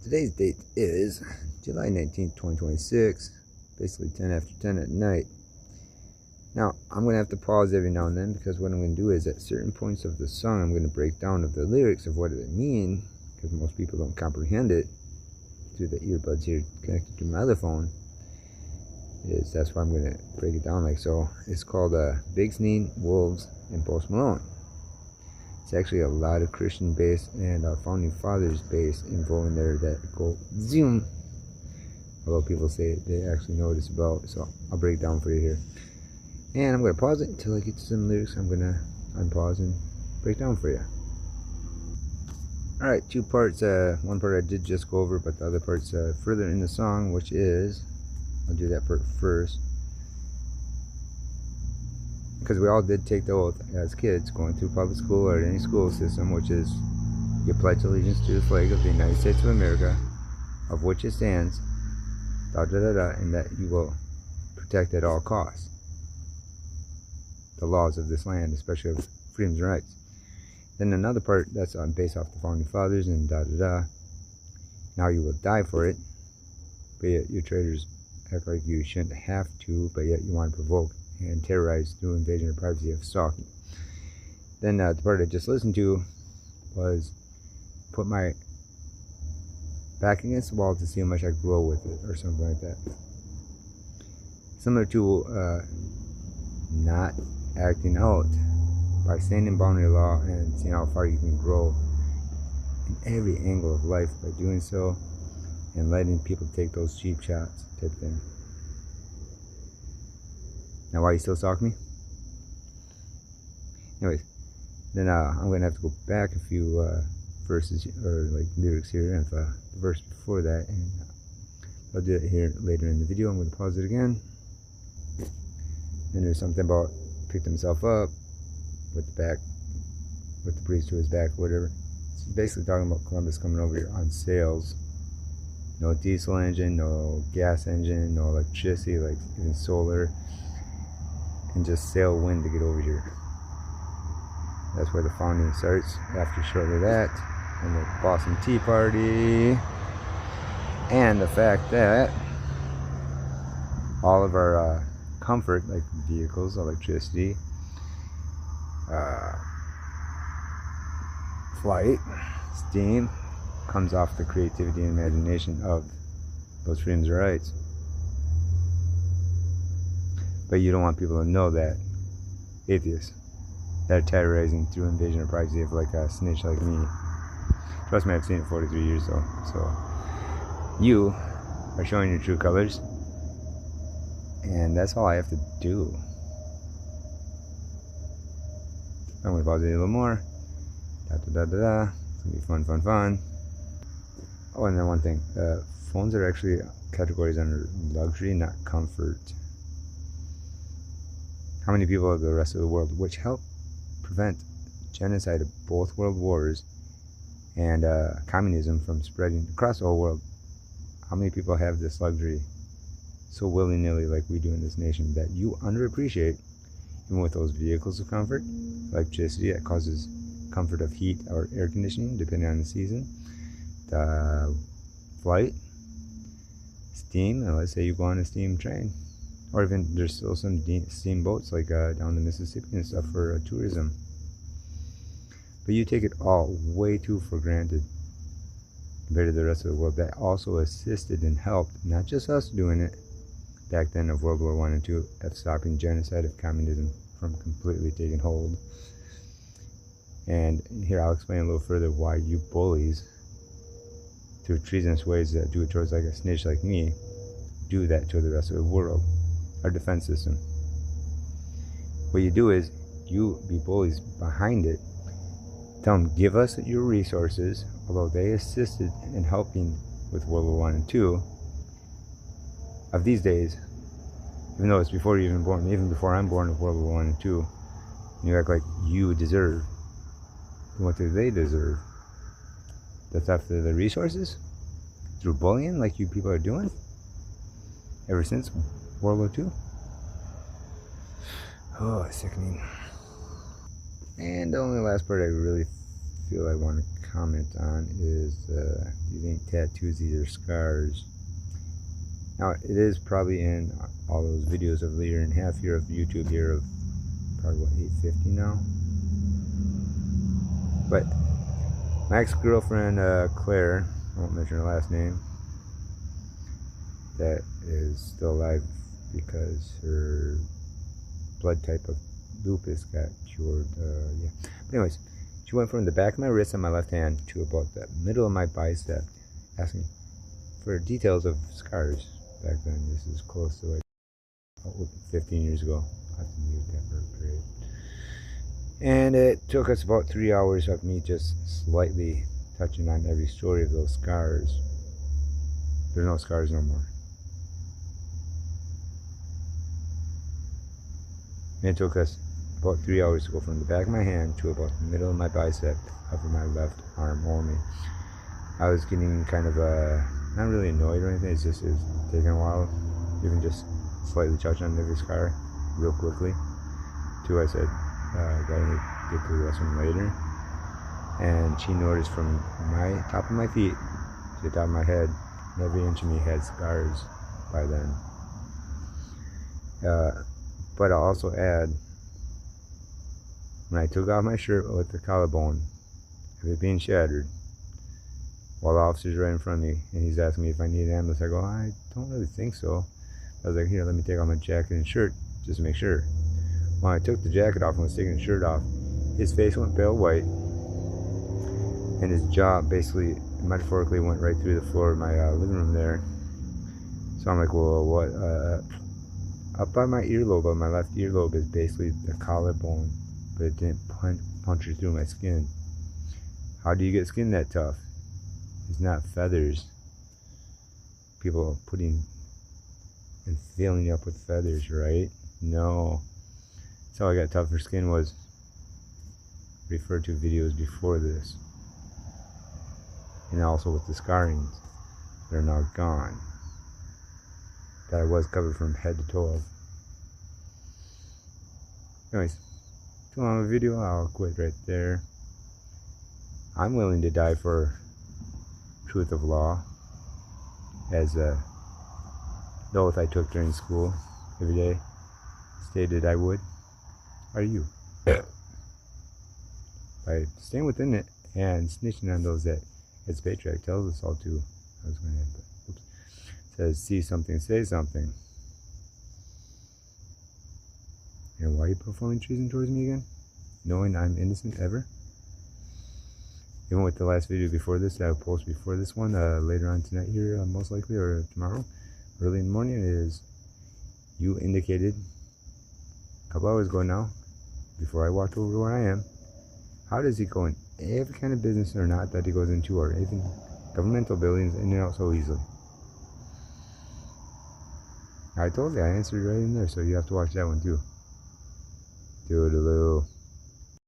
Today's date is July 19th, 2026, basically 10 after 10 at night. Now, I'm going to have to pause every now and then because what I'm going to do is at certain points of the song, I'm going to break down of the lyrics of what they mean, because most people don't comprehend it through the earbuds here connected to my other phone. That's why I'm going to break it down like so. It's called Big Sneen, Wolves, and Post Malone. It's actually a lot of Christian bass and Founding Fathers bass info in there that go zoom. Although people say they actually know what it's about, so I'll break it down for you here. And I'm going to pause it until I get to some lyrics. I'm going to unpause and break down for you. Alright, two parts. One part I did just go over, but the other part's further in the song, which is, I'll do that part first. Because we all did take the oath as kids going through public school or any school system, which is you pledge allegiance to the flag of the United States of America, of which it stands, and that you will protect at all costs the laws of this land, especially of freedoms and rights. Then another part that's based off the Founding Fathers and now you will die for it, but yet your traitors act like you shouldn't have to, but yet you want to provoke and terrorize through invasion of privacy of stalking. Then the part I just listened to was put my back against the wall to see how much I grow with it, or something like that. Similar to not acting out by staying in boundary law and seeing how far you can grow in every angle of life by doing so, and letting people take those cheap shots type thing. Now, why you still stalking me? Anyways, then I'm going to have to go back a few verses, or like lyrics here, and the verse before that, and I'll do it here later in the video. I'm going to pause it again. Then there's something about picked himself up with the breeze to his back, whatever. It's basically talking about Columbus coming over here on sails. No diesel engine, no gas engine, no electricity, like even solar, and just sail wind to get over here. That's where the founding starts. After shortly that, and the Boston Tea Party, and the fact that all of our comfort, like vehicles, electricity, flight, steam, comes off the creativity and imagination of those freedoms and rights. But you don't want people to know that atheists that are terrorizing through invasion of privacy of like a snitch like me. Trust me, I've seen it 43 years though. So you are showing your true colors, and that's all I have to do. I'm going to pause it a little more. It's going to be fun. Oh, and then one thing. Phones are actually categories under luxury, not comfort. How many people of the rest of the world, which helped prevent genocide of both world wars and communism from spreading across the whole world, how many people have this luxury so willy-nilly like we do in this nation that you underappreciate? Even with those vehicles of comfort, electricity that causes comfort of heat or air conditioning depending on the season, the flight, steam, and let's say you go on a steam train, or even there's still some steam boats like down the Mississippi and stuff for tourism. But you take it all way too for granted compared to the rest of the world that also assisted and helped, not just us doing it back then of World War I and II, at stopping genocide of communism from completely taking hold. And here I'll explain a little further why you bullies, through treasonous ways that do it towards like a snitch like me, do that to the rest of the world, our defense system. What you do is you be bullies behind it. Tell them, give us your resources, although they assisted in helping with World War I and II. Of these days, even though it's before you're even born, even before I'm born of World War I and II, you act like you deserve. What do they deserve? The theft of the resources? Through bullying, like you people are doing? Ever since World War II? Oh, sickening. And the only last part I really feel I want to comment on is these ain't tattoos, these are scars. Now, it is probably in all those videos of the year and a half here of YouTube here of probably what, 850 now. But my ex-girlfriend Claire, I won't mention her last name, that is still alive because her blood type of lupus got cured. Yeah. But anyways, she went from the back of my wrist on my left hand to about the middle of my bicep, asking for details of scars back then. This is close to like 15 years ago. I have to mute that birth period. And it took us about 3 hours of me just slightly touching on every story of those scars. There's no scars no more. And it took us about 3 hours to go from the back of my hand to about the middle of my bicep over my left arm only. I was getting kind of not really annoyed or anything, it's just it was taking a while, even just slightly touching on every scar real quickly. Too, I said, gotta get to the rest of them later. And she noticed from my top of my feet to the top of my head, every inch of me had scars by then. But I'll also add, when I took off my shirt with the collarbone of it being shattered, while the officer's right in front of me, and he's asking me if I need an ambulance, I go, I don't really think so. I was like, here, let me take off my jacket and shirt, just to make sure. When I took the jacket off and was taking the shirt off, his face went pale white, and his jaw basically, metaphorically, went right through the floor of my living room there. So I'm like, well, what? Up by my earlobe, on my left earlobe, is basically the collarbone, but it didn't puncture through my skin. How do you get skin that tough? It's not feathers. People putting and filling you up with feathers, right? No. That's how I got tougher skin, was referred to videos before this. And also with the scarrings. They're now gone. That I was covered from head to toe of. Anyways, too long of a video, I'll quit right there. I'm willing to die for truth of law, as the oath I took during school every day stated I would. Are you? By staying within it and snitching on those that its patriarch tells us all to. I was going to, but oops. Says, see something, say something. And why are you performing treason towards me again? Knowing I'm innocent ever? Even with the last video before this that I'll post before this one, later on tonight here, most likely, or tomorrow, early in the morning, is you indicated a couple hours ago now, before I walked over to where I am, how does he go in every kind of business or not that he goes into, or even governmental buildings, in and out so easily? I told you, I answered right in there, so you have to watch that one too. Toodaloo.